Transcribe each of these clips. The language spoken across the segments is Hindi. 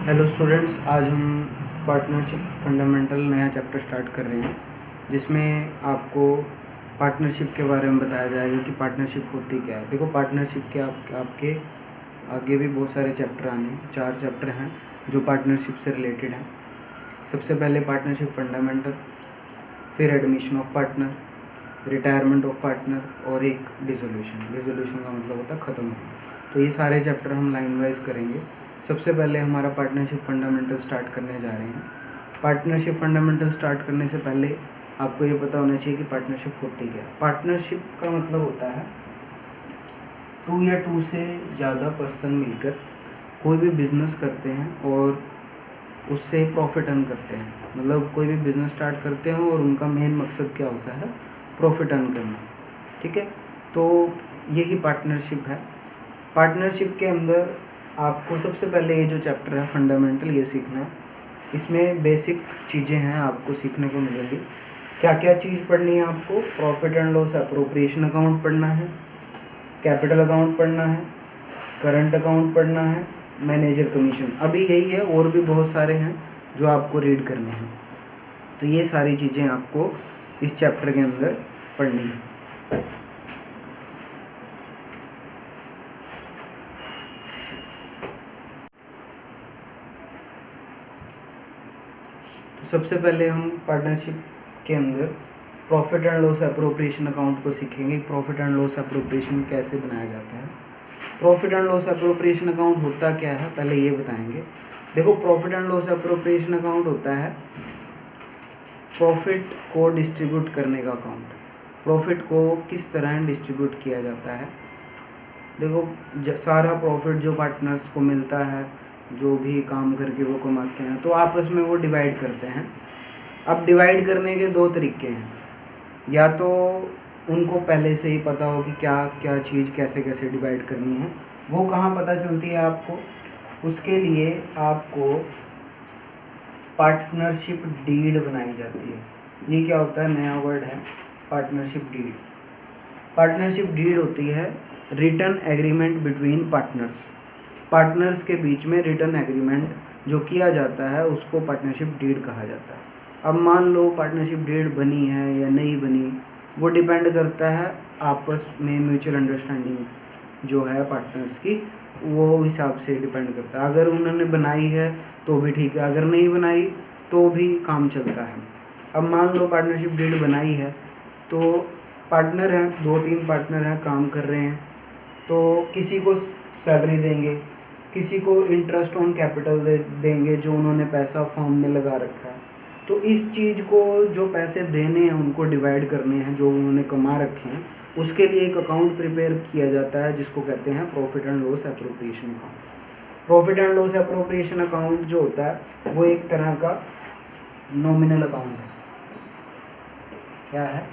हेलो स्टूडेंट्स, आज हम पार्टनरशिप फंडामेंटल नया चैप्टर स्टार्ट कर रहे हैं, जिसमें आपको पार्टनरशिप के बारे में बताया जाएगा कि पार्टनरशिप होती क्या है। देखो, पार्टनरशिप के आपके आगे भी बहुत सारे चैप्टर आने हैं। 4 चैप्टर हैं जो पार्टनरशिप से रिलेटेड हैं। सबसे पहले पार्टनरशिप फंडामेंटल, फिर admission of partner, retirement of partner और एक डिसोल्यूशन। डिसोल्यूशन का मतलब होता है ख़त्म होना। तो ये सारे चैप्टर हम लाइन वाइज करेंगे। सबसे पहले हमारा पार्टनरशिप फंडामेंटल स्टार्ट करने जा रहे हैं। पार्टनरशिप फंडामेंटल स्टार्ट करने से पहले आपको ये पता होना चाहिए कि पार्टनरशिप होती क्या है। पार्टनरशिप का मतलब होता है 2 या 2 से ज़्यादा पर्सन मिलकर कोई भी बिजनेस करते हैं और उससे प्रॉफिट अर्न करते हैं। मतलब कोई भी बिजनेस स्टार्ट करते हैं और उनका मेन मकसद क्या होता है, प्रॉफिट अर्न करना। ठीक है, तो यही पार्टनरशिप है। पार्टनरशिप के अंदर आपको सबसे पहले ये जो चैप्टर है फंडामेंटल, ये सीखना है। इसमें बेसिक चीज़ें हैं आपको सीखने को मिलेंगी। क्या क्या चीज़ पढ़नी है आपको? Profit and loss appropriation account पढ़ना है, कैपिटल अकाउंट पढ़ना है, करंट अकाउंट पढ़ना है, मैनेजर कमीशन। अभी यही है, और भी बहुत सारे हैं जो आपको रीड करने हैं। तो ये सारी चीज़ें आपको इस चैप्टर के अंदर पढ़नी है। सबसे पहले हम पार्टनरशिप के अंदर profit and loss appropriation account को सीखेंगे। प्रॉफिट एंड लॉस अप्रोप्रिएशन कैसे बनाया जाता है, profit and loss appropriation account होता क्या है, पहले ये बताएंगे। देखो, profit and loss appropriation account होता है प्रॉफिट को डिस्ट्रीब्यूट करने का अकाउंट। प्रॉफिट को किस तरह डिस्ट्रीब्यूट किया जाता है? देखो, सारा प्रॉफिट जो पार्टनर्स को मिलता है, जो भी काम करके वो कमाते हैं, तो आपस में वो डिवाइड करते हैं। अब डिवाइड करने के 2 तरीके हैं। या तो उनको पहले से ही पता हो कि क्या क्या चीज़ कैसे कैसे डिवाइड करनी है। वो कहाँ पता चलती है आपको? उसके लिए आपको पार्टनरशिप डीड बनाई जाती है। ये क्या होता है? नया वर्ड है पार्टनरशिप डीड। पार्टनरशिप डीड होती है return agreement between partners. Partners के बीच में रिटर्न एग्रीमेंट जो किया जाता है उसको पार्टनरशिप डीड कहा जाता है। अब मान लो पार्टनरशिप डीड बनी है या नहीं बनी, वो डिपेंड करता है आपस में म्यूचुअल अंडरस्टैंडिंग जो है पार्टनर्स की, वो हिसाब से डिपेंड करता है। अगर उन्होंने बनाई है तो भी ठीक है, अगर नहीं बनाई तो भी काम चलता है। अब मान लो पार्टनरशिप डीड बनाई है, तो पार्टनर हैं, 2-3 पार्टनर हैं, काम कर रहे हैं, तो किसी को सैलरी देंगे, किसी को इंटरेस्ट ऑन कैपिटल देंगे जो उन्होंने पैसा फॉर्म में लगा रखा है। तो इस चीज़ को, जो पैसे देने हैं उनको डिवाइड करने हैं जो उन्होंने कमा रखे हैं, उसके लिए एक अकाउंट प्रिपेयर किया जाता है जिसको कहते हैं profit and loss appropriation account. Profit and loss appropriation account जो होता है वो एक तरह का नॉमिनल अकाउंट है। क्या है?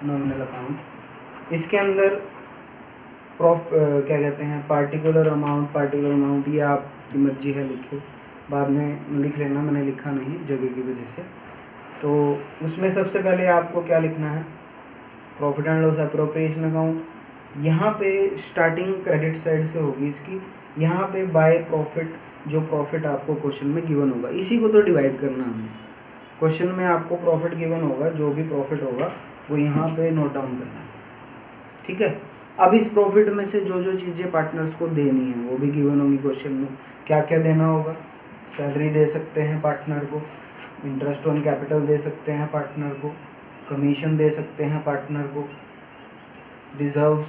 Nominal account. इसके अंदर क्या कहते हैं, पार्टिकुलर अमाउंट, ये आपकी मर्जी है, लिखे बाद में लिख लेना, मैंने लिखा नहीं जगह की वजह से। तो उसमें सबसे पहले आपको क्या लिखना है? Profit and loss appropriation account. यहाँ पे स्टार्टिंग क्रेडिट साइड से होगी इसकी। यहाँ पे बाय प्रॉफिट, जो प्रॉफिट आपको क्वेश्चन में गिवन होगा, इसी को तो डिवाइड करना हमें। क्वेश्चन में आपको प्रॉफिट गिवन होगा, जो भी प्रॉफिट होगा वो यहाँ पे नोट डाउन करना है। ठीक है, अब इस प्रॉफिट में से जो जो चीज़ें पार्टनर्स को देनी है वो भी गिवन होंगी क्वेश्चन में। क्या क्या देना होगा? सैलरी दे सकते हैं पार्टनर को, इंटरेस्ट ऑन कैपिटल दे सकते हैं पार्टनर को, कमीशन दे सकते हैं पार्टनर को, रिजर्व्स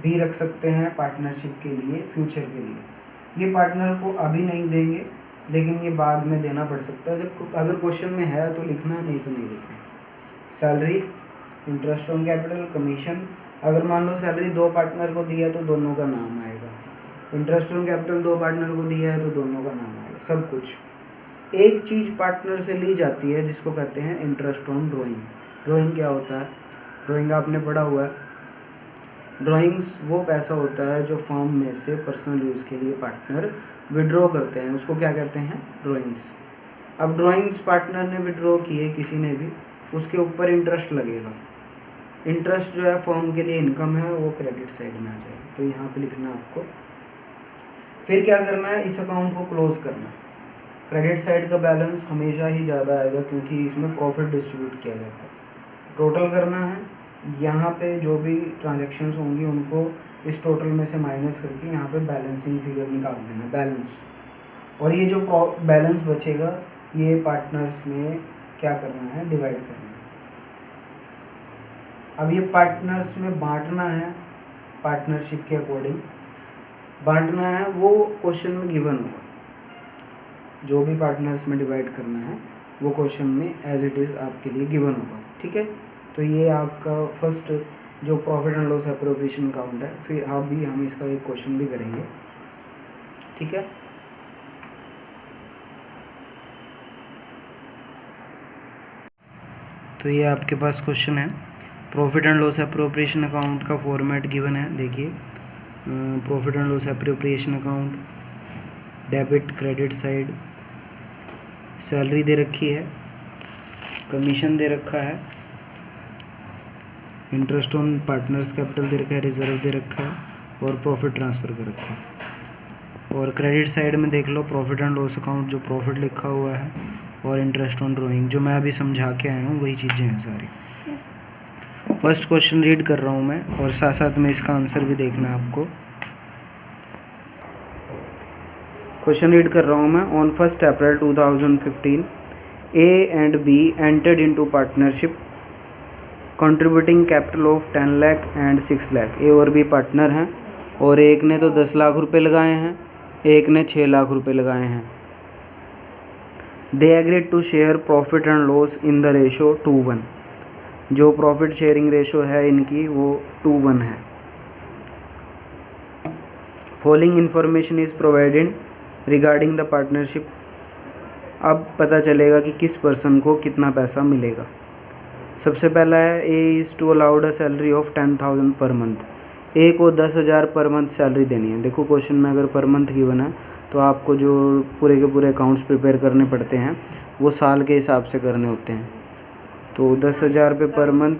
भी रख सकते हैं पार्टनरशिप के लिए, फ्यूचर के लिए। ये पार्टनर को अभी नहीं देंगे, लेकिन ये बाद में देना पड़ सकता है। जब अगर क्वेश्चन में है तो लिखना, नहीं तो नहीं लिखना। Salary, interest on capital, commission. अगर मान लो सैलरी 2 पार्टनर को दिया तो दोनों का नाम आएगा, इंटरेस्ट ऑन कैपिटल 2 पार्टनर को दिया है तो दोनों का नाम आएगा, सब कुछ। एक चीज़ पार्टनर से ली जाती है जिसको कहते हैं इंटरेस्ट ऑन ड्राइंग। ड्राइंग क्या होता है? ड्राइंग आपने पढ़ा हुआ है। ड्राइंग्स वो पैसा होता है जो फर्म में से पर्सनल यूज़ के लिए पार्टनर विड्रॉ करते हैं, उसको क्या कहते हैं? ड्राइंग्स। अब ड्राइंग्स पार्टनर ने विड्रॉ किए, किसी ने भी, उसके ऊपर इंटरेस्ट लगेगा। इंटरेस्ट जो है फर्म के लिए इनकम है, वो क्रेडिट साइड में आ जाएगा। तो यहाँ पे लिखना आपको। फिर क्या करना है? इस अकाउंट को क्लोज करना है। क्रेडिट साइड का बैलेंस हमेशा ही ज़्यादा आएगा क्योंकि इसमें प्रॉफिट डिस्ट्रीब्यूट किया जाता है। टोटल करना है, यहाँ पे जो भी ट्रांजेक्शन्स होंगी उनको इस टोटल में से माइनस करके यहाँ पे बैलेंसिंग फिगर निकाल देना, बैलेंस। और ये जो बैलेंस बचेगा ये पार्टनर्स में क्या करना है, डिवाइड करना है। अब ये पार्टनर्स में बांटना है, पार्टनरशिप के अकॉर्डिंग बांटना है, वो क्वेश्चन में गिवन होगा। जो भी पार्टनर्स में डिवाइड करना है वो क्वेश्चन में एज इट इज़ आपके लिए गिवन होगा, ठीक है। तो ये आपका फर्स्ट जो profit and loss appropriation account है, फिर अभी हम इसका एक क्वेश्चन भी करेंगे, ठीक है। तो ये आपके पास क्वेश्चन है, profit and loss appropriation account का फॉर्मेट गिवन है। देखिए, profit and loss appropriation account, debit credit side, salary दे रखी है, कमीशन दे रखा है, इंटरेस्ट ऑन पार्टनर्स कैपिटल दे रखा है, रिजर्व दे रखा है और प्रॉफिट ट्रांसफ़र कर रखा है। और क्रेडिट साइड में देख लो, प्रॉफिट एंड लॉस अकाउंट जो प्रॉफिट लिखा हुआ है और इंटरेस्ट ऑन ड्राइंग, जो मैं अभी समझा के आया हूँ वही चीज़ें हैं सारी। फर्स्ट क्वेश्चन रीड कर रहा हूँ मैं और साथ साथ में इसका आंसर भी देखना है आपको। क्वेश्चन रीड कर रहा हूँ मैं। On 1 April 2015 A and B entered into partnership contributing capital of 10 lakh and 6 lakh. A और बी पार्टनर हैं और एक ने तो 10 लाख रुपए लगाए हैं, एक ने 6 लाख रुपए लगाए हैं। They agreed to share profit and loss in the ratio 2:1। जो प्रॉफिट शेयरिंग रेशो है इनकी वो 2:1 है। Following information is provided regarding the partnership. अब पता चलेगा कि किस पर्सन को कितना पैसा मिलेगा। सबसे पहला है, A is to allowed a salary of 10,000 per month. ए को 10,000 पर मंथ सैलरी देनी है। देखो क्वेश्चन में अगर पर मंथ की बना तो आपको जो पूरे के पूरे अकाउंट्स प्रिपेयर करने पड़ते हैं वो साल के हिसाब से करने होते हैं। तो 10,000 पे पर मंथ,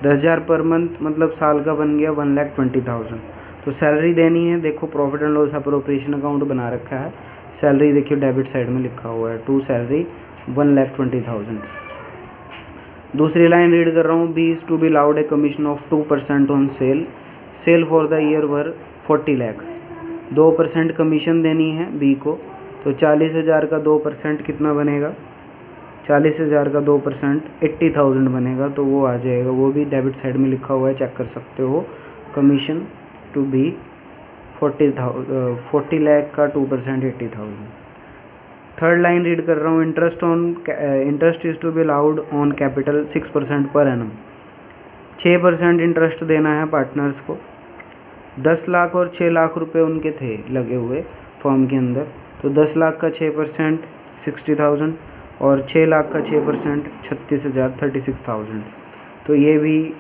10,000 पर मंथ मतलब साल का बन गया 1,20,000। तो सैलरी देनी है। देखो profit and loss appropriation account बना रखा है, सैलरी देखिए डेबिट साइड में लिखा हुआ है, टू सैलरी 1,20,000। दूसरी लाइन रीड कर रहा हूँ, B is to be allowed a commission of 2% on sale, sale for the year were 40 lakh. 2% commission देनी है बी को। तो 40,000 का 2% कितना बनेगा, 40,000 का 2% 80,000 बनेगा। तो वो आ जाएगा, वो भी डेबिट साइड में लिखा हुआ है, चेक कर सकते हो। कमीशन टू बी 40 लाख का 2% 80,000। थर्ड लाइन रीड कर रहा हूँ, interest is to be allowed on capital 6% per annum. 6% interest देना है पार्टनर्स को। 10 लाख और 6 लाख रुपए उनके थे लगे हुए फर्म के अंदर। तो 10 लाख का 6% 60,000 और 6 लाख का 6% 36,000 36,000। तो ये भी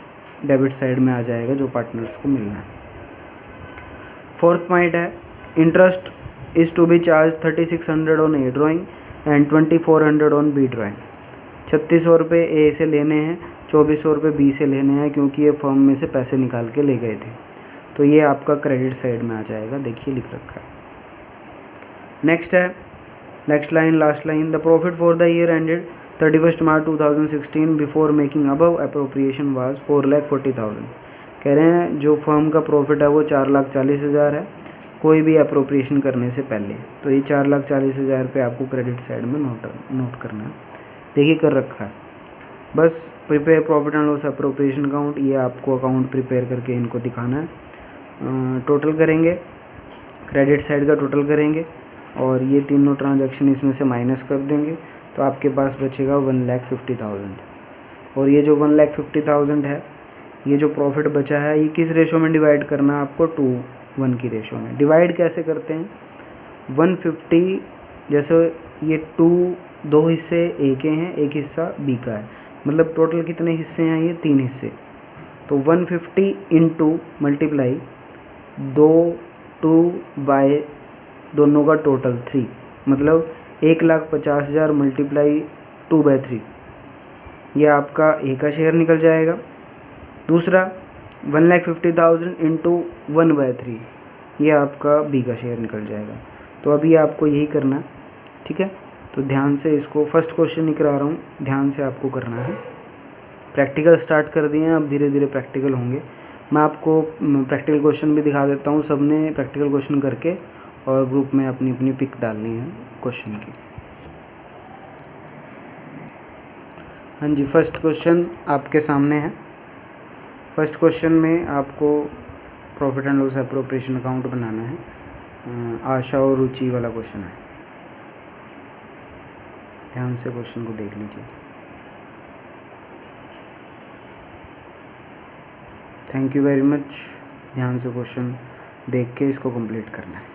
डेबिट साइड में आ जाएगा जो पार्टनर्स को मिलना है। फोर्थ पॉइंट है, interest is to be charge 3,600 on A drawing and 2,400 on B drawing. 3,600 रुपये ए से लेने हैं, 2,400 रुपये बी से लेने हैं क्योंकि ये फर्म में से पैसे निकाल के ले गए थे। तो ये आपका क्रेडिट साइड में आ जाएगा, देखिए लिख रखा है। नेक्स्ट है, next line last line, the profit for the year ended 31 March 2016 before making above appropriation was 4,40,000। कह रहे हैं जो फर्म का प्रॉफिट है वो 4,40,000 है कोई भी अप्रोप्रिएशन करने से पहले। तो ये 4,40,000 पे आपको क्रेडिट साइड में नोट करना है, देखिए कर रखा है। बस prepare profit and loss appropriation account, ये आपको अकाउंट प्रिपेयर करके इनको दिखाना है। टोटल करेंगे, क्रेडिट साइड का टोटल करेंगे और ये तीनों ट्रांजैक्शन इसमें से माइनस कर देंगे तो आपके पास बचेगा 1,50,000। और ये जो 1,50,000 है, ये जो प्रॉफिट बचा है, ये किस रेशो में डिवाइड करना है आपको, 2:1 की रेशो में। डिवाइड कैसे करते हैं, 150 जैसे ये 2 हिस्से ए के हैं, एक हिस्सा बी का है, मतलब टोटल कितने हिस्से हैं, ये 3 हिस्से। तो 150 इंटू मल्टीप्लाई 2 बाय दोनों का टोटल 3, मतलब 1,50,000 मल्टीप्लाई 2/3, ये आपका ए का शेयर निकल जाएगा। दूसरा 1,50,000 इंटू 1/3, ये आपका बी का शेयर निकल जाएगा। तो अभी आपको यही करना है, ठीक है। तो ध्यान से इसको, फर्स्ट क्वेश्चन ही करा रहा हूँ, ध्यान से आपको करना है। प्रैक्टिकल स्टार्ट कर दिए हैं, अब धीरे धीरे प्रैक्टिकल होंगे। मैं आपको प्रैक्टिकल क्वेश्चन भी दिखा देता हूँ। सबने प्रैक्टिकल क्वेश्चन करके और ग्रुप में अपनी अपनी पिक डालनी है क्वेश्चन की। हाँ जी, फर्स्ट क्वेश्चन आपके सामने है। फर्स्ट क्वेश्चन में आपको profit and loss appropriation account बनाना है। आशा और रुचि वाला क्वेश्चन है। ध्यान से क्वेश्चन को देख लीजिए। Thank you very much. ध्यान से क्वेश्चन देख के इसको कंप्लीट करना है।